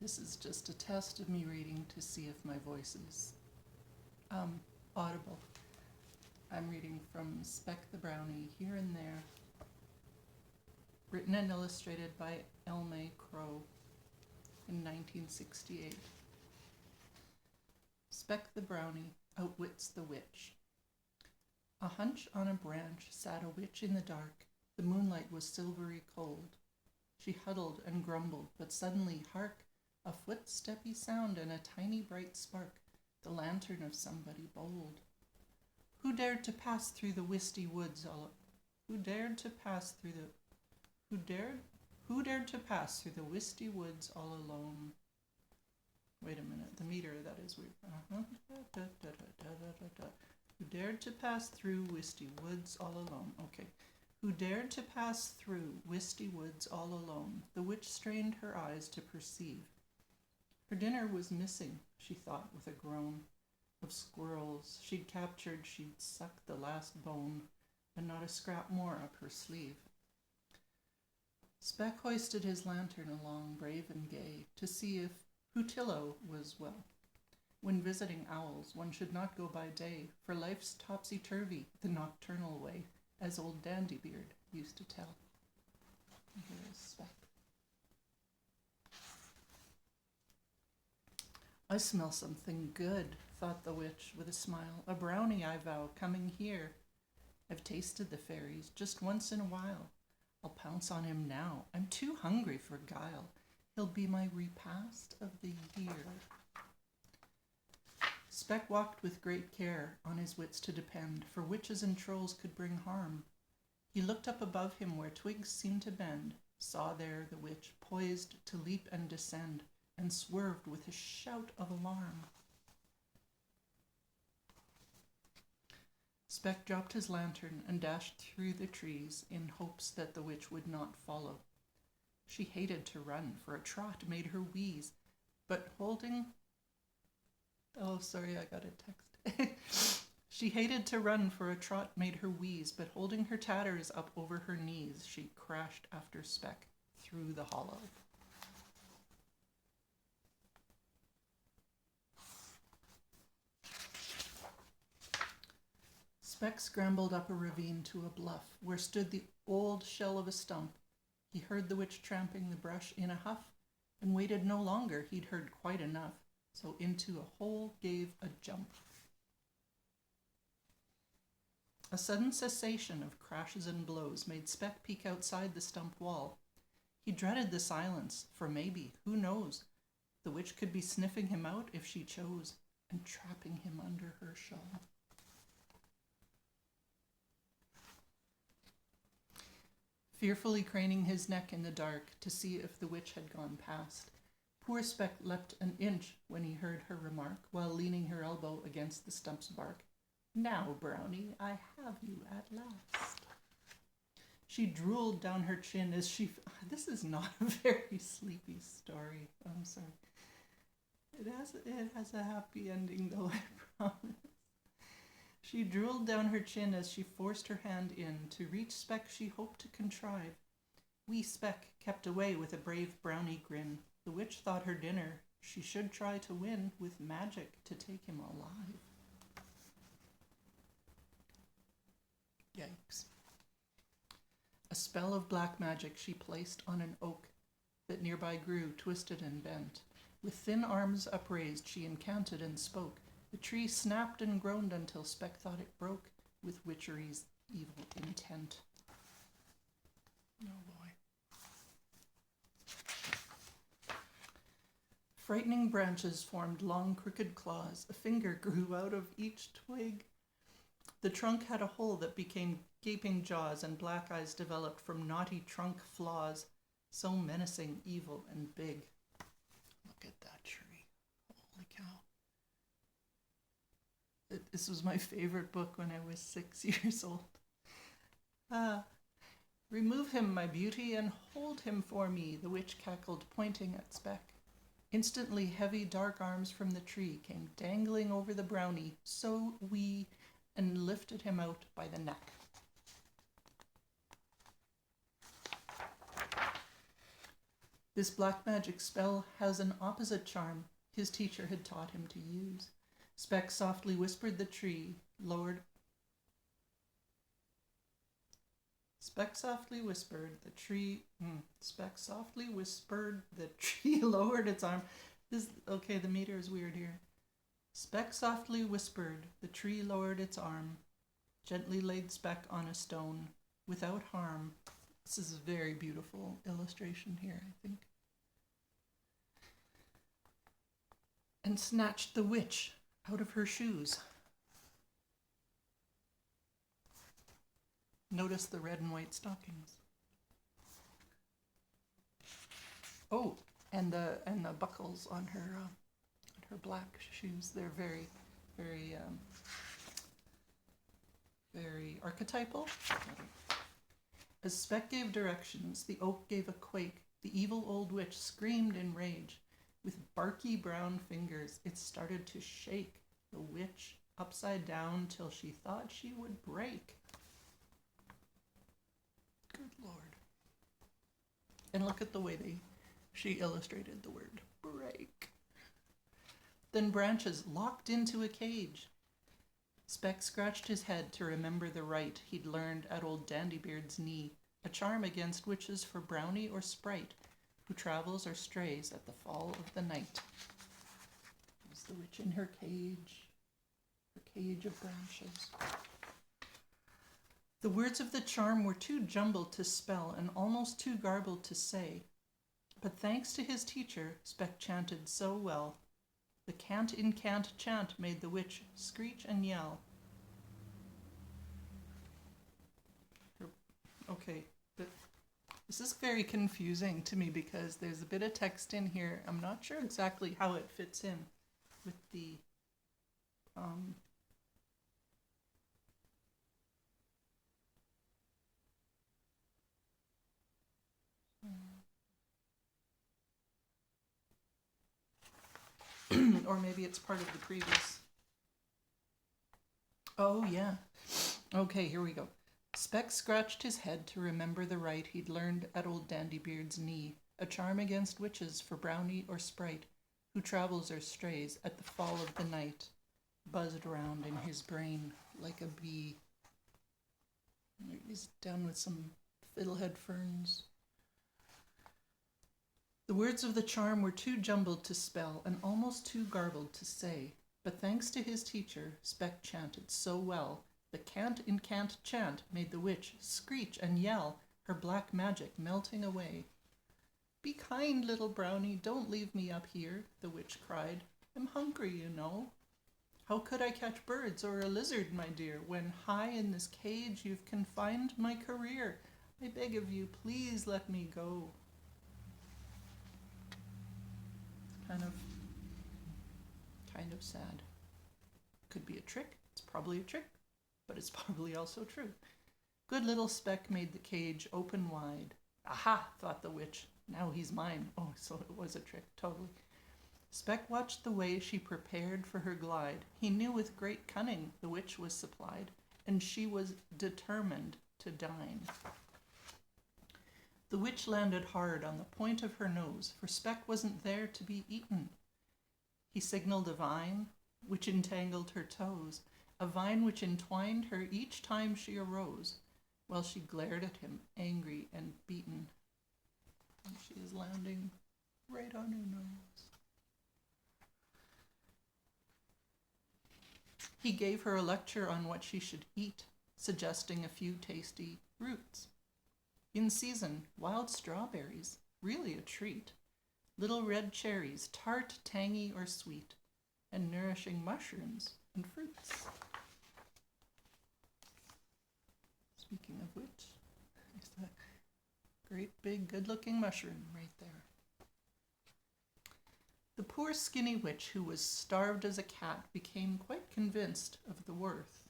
This is just a test of me reading to see if my voice is audible. I'm reading from Speck the Brownie, Here and There, written and illustrated by Elmay Crow in 1968. Speck the Brownie Outwits the Witch. A hunch on a branch sat a witch in the dark. The moonlight was silvery cold. She huddled and grumbled, but suddenly, hark! A footsteppy sound and a tiny bright spark, the lantern of somebody bold. Who dared to pass through the wisty woods all Who dared to pass through the wisty woods all alone? Wait a minute, the meter, that is weird. Who dared to pass through wisty woods all alone? Okay. Who dared to pass through wisty woods all alone? The witch strained her eyes to perceive. Her dinner was missing, she thought with a groan. Of squirrels she'd captured, she'd sucked the last bone, and not a scrap more up her sleeve. Speck hoisted his lantern along, brave and gay, to see if Hutillo was well. When visiting owls, one should not go by day, for life's topsy-turvy, the nocturnal way, as old Dandybeard used to tell. Here is Speck. I smell something good, thought the witch with a smile. A brownie, I vow, coming here. I've tasted the fairies just once in a while. I'll pounce on him now. I'm too hungry for guile. He'll be my repast of the year. Speck walked with great care, on his wits to depend, for witches and trolls could bring harm. He looked up above him where twigs seemed to bend, saw there the witch poised to leap and descend, and swerved with a shout of alarm. Speck dropped his lantern and dashed through the trees in hopes that the witch would not follow. She hated to run, for a trot made her wheeze, but holding... Oh, sorry, I got a text. She hated to run, for a trot made her wheeze, but holding her tatters up over her knees, she crashed after Speck through the hollow. Speck scrambled up a ravine to a bluff, where stood the old shell of a stump. He heard the witch tramping the brush in a huff, and waited no longer, he'd heard quite enough, so into a hole gave a jump. A sudden cessation of crashes and blows made Speck peek outside the stump wall. He dreaded the silence, for maybe, who knows, the witch could be sniffing him out if she chose, and trapping him under her shawl. Fearfully craning his neck in the dark to see if the witch had gone past, poor Speck leapt an inch when he heard her remark, while leaning her elbow against the stump's bark. Now, Brownie, I have you at last. She drooled down her chin as she... This is not a very sleepy story. I'm sorry. It has a happy ending, though, I promise. She drooled down her chin as she forced her hand in. To reach Speck she hoped to contrive. Wee Speck kept away with a brave brownie grin. The witch thought her dinner she should try to win with magic to take him alive. Yikes. A spell of black magic she placed on an oak that nearby grew, twisted and bent. With thin arms upraised she incanted and spoke. The tree snapped and groaned until Speck thought it broke with witchery's evil intent. Oh boy. Frightening branches formed long crooked claws. A finger grew out of each twig. The trunk had a hole that became gaping jaws, and black eyes developed from naughty trunk flaws, so menacing, evil, and big. Look at that tree. Holy cow. This was my favorite book when I was 6 years old. Remove him, my beauty, and hold him for me, the witch cackled, pointing at Speck. Instantly, heavy, dark arms from the tree came dangling over the brownie, so wee, and lifted him out by the neck. This black magic spell has an opposite charm his teacher had taught him to use. Speck softly whispered the tree, lowered... Speck softly whispered the tree... Speck softly whispered the tree, lowered its arm. Okay, the meter is weird here. Speck softly whispered, the tree lowered its arm, gently laid Speck on a stone, without harm. This is a very beautiful illustration here, I think. And snatched the witch out of her shoes. Notice the red and white stockings. Oh, and the buckles on her black shoes. They're very, very, very archetypal. As Speck gave directions, the oak gave a quake. The evil old witch screamed in rage. With barky brown fingers, it started to shake the witch upside down till she thought she would break. Good Lord. And look at the way she illustrated the word break. Then branches locked into a cage. Speck scratched his head to remember the rite he'd learned at old Dandybeard's knee, a charm against witches for brownie or sprite, who travels or strays at the fall of the night. There's the witch in her cage of branches. The words of the charm were too jumbled to spell and almost too garbled to say, but thanks to his teacher, Speck chanted so well. The cant-in-cant chant made the witch screech and yell. Okay, but this is very confusing to me because there's a bit of text in here. I'm not sure exactly how it fits in with the or maybe it's part of the previous. Oh, yeah. Okay, here we go. Speck scratched his head to remember the rite he'd learned at old Dandybeard's knee, a charm against witches for brownie or sprite, who travels or strays at the fall of the night, buzzed around in his brain like a bee. He's down with some fiddlehead ferns. The words of the charm were too jumbled to spell and almost too garbled to say, but thanks to his teacher, Speck chanted so well. The cant-in-cant chant made the witch screech and yell, her black magic melting away. "Be kind, little brownie, don't leave me up here," the witch cried. "I'm hungry, you know. How could I catch birds or a lizard, my dear, when high in this cage you've confined my career? I beg of you, please let me go." Kind of sad. Could be a trick. It's probably a trick, but it's probably also true. Good little Speck made the cage open wide. "Aha," thought the witch. "Now he's mine." Oh, so it was a trick, totally. Speck watched the way she prepared for her glide. He knew with great cunning the witch was supplied, and she was determined to dine. The witch landed hard on the point of her nose, for Speck wasn't there to be eaten. He signaled a vine, which entangled her toes, a vine which entwined her each time she arose, while she glared at him, angry and beaten. And she is landing right on her nose. He gave her a lecture on what she should eat, suggesting a few tasty roots. In season, wild strawberries, really a treat. Little red cherries, tart, tangy, or sweet, and nourishing mushrooms and fruits. Speaking of which, there's that great big good-looking mushroom right there. The poor skinny witch, who was starved as a cat, became quite convinced of the worth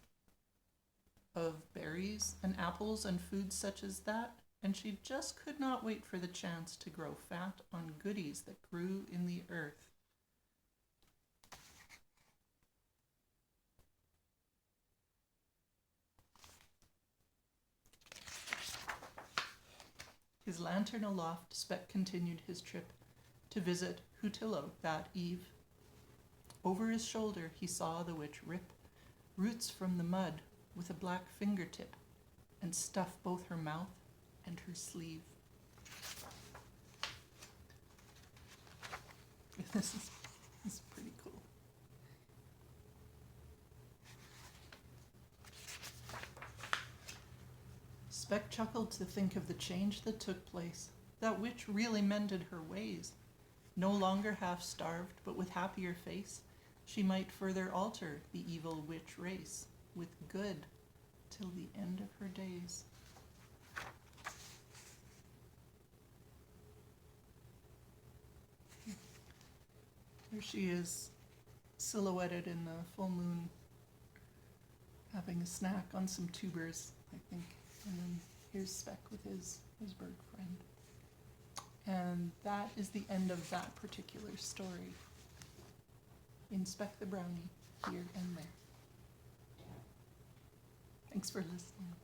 of berries and apples and foods such as that, and she just could not wait for the chance to grow fat on goodies that grew in the earth. His lantern aloft, Speck continued his trip to visit Hutillo that eve. Over his shoulder he saw the witch rip roots from the mud with a black fingertip and stuff both her mouth and her sleeve. This is pretty cool. Speck chuckled to think of the change that took place. That witch really mended her ways. No longer half-starved, but with happier face, she might further alter the evil witch race with good till the end of her days. There she is, silhouetted in the full moon, having a snack on some tubers, I think. And then here's Speck with his bird friend. And that is the end of that particular story in Speck the Brownie, here and there. Thanks for listening.